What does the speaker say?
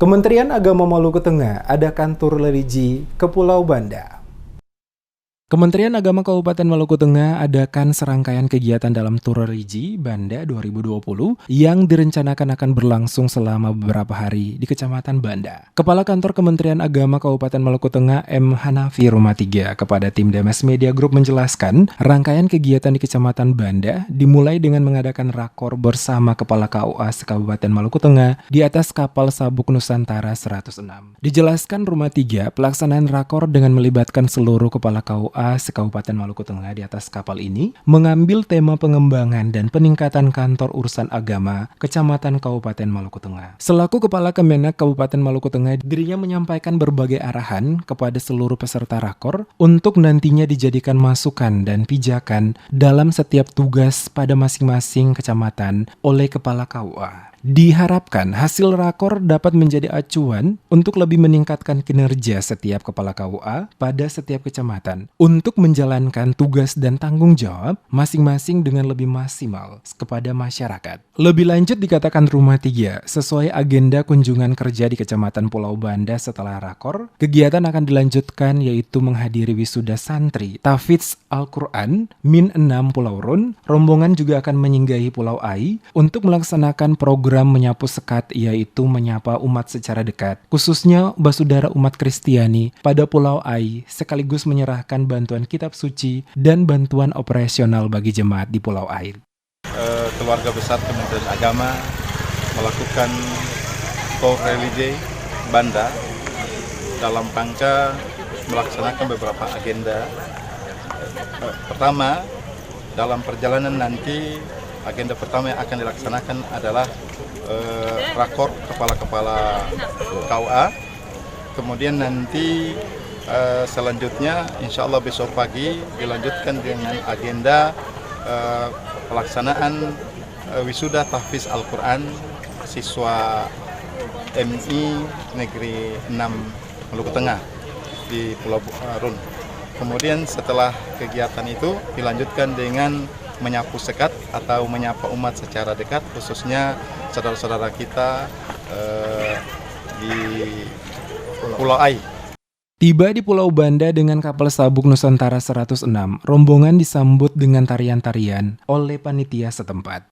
Kementerian Agama Maluku Tengah adakan tur religi ke Pulau Banda. Kementerian Agama Kabupaten Maluku Tengah adakan serangkaian kegiatan dalam tur religi Banda 2020 yang direncanakan akan berlangsung selama beberapa hari di Kecamatan Banda. Kepala Kantor Kementerian Agama Kabupaten Maluku Tengah M. Hanafi Rumatiga kepada tim Demes Media Group menjelaskan rangkaian kegiatan di Kecamatan Banda dimulai dengan mengadakan rakor bersama Kepala KUA Kabupaten Maluku Tengah di atas kapal Sabuk Nusantara 106. Dijelaskan Rumatiga, pelaksanaan rakor dengan melibatkan seluruh Kepala KUA se-Kabupaten Maluku Tengah di atas kapal ini mengambil tema pengembangan dan peningkatan kantor urusan agama Kecamatan Kabupaten Maluku Tengah. Selaku Kepala Kemenak Kabupaten Maluku Tengah, dirinya menyampaikan berbagai arahan kepada seluruh peserta rakor untuk nantinya dijadikan masukan dan pijakan dalam setiap tugas pada masing-masing kecamatan oleh Kepala KUA. Diharapkan hasil rakor dapat menjadi acuan untuk lebih meningkatkan kinerja setiap Kepala KUA pada setiap kecamatan untuk menjalankan tugas dan tanggung jawab masing-masing dengan lebih maksimal kepada masyarakat. Lebih lanjut dikatakan Rumatiga, sesuai agenda kunjungan kerja di Kecamatan Pulau Banda setelah rakor, kegiatan akan dilanjutkan yaitu menghadiri wisuda santri Tahfidz Al-Quran Min 6 Pulau Run. Rombongan juga akan menyinggahi Pulau Ai untuk melaksanakan program menyapu sekat, yaitu menyapa umat secara dekat, khususnya basudara umat Kristiani pada Pulau Ai, sekaligus menyerahkan bantuan kitab suci dan bantuan operasional bagi jemaat di Pulau Ai. Keluarga besar Kementerian Agama melakukan tur religi Banda dalam rangka melaksanakan beberapa agenda. Pertama, dalam perjalanan nanti agenda pertama yang akan dilaksanakan adalah rakor kepala-kepala KUA. Kemudian nanti selanjutnya insya Allah besok pagi dilanjutkan dengan agenda pelaksanaan wisuda tahfidz Al-Quran siswa MI Negeri 6 Maluku Tengah di Pulau Run. Kemudian setelah kegiatan itu dilanjutkan dengan menyapu sekat atau menyapa umat secara dekat, khususnya saudara-saudara kita di Pulau Ai. Tiba di Pulau Banda dengan kapal Sabuk Nusantara 106, rombongan disambut dengan tarian-tarian oleh panitia setempat.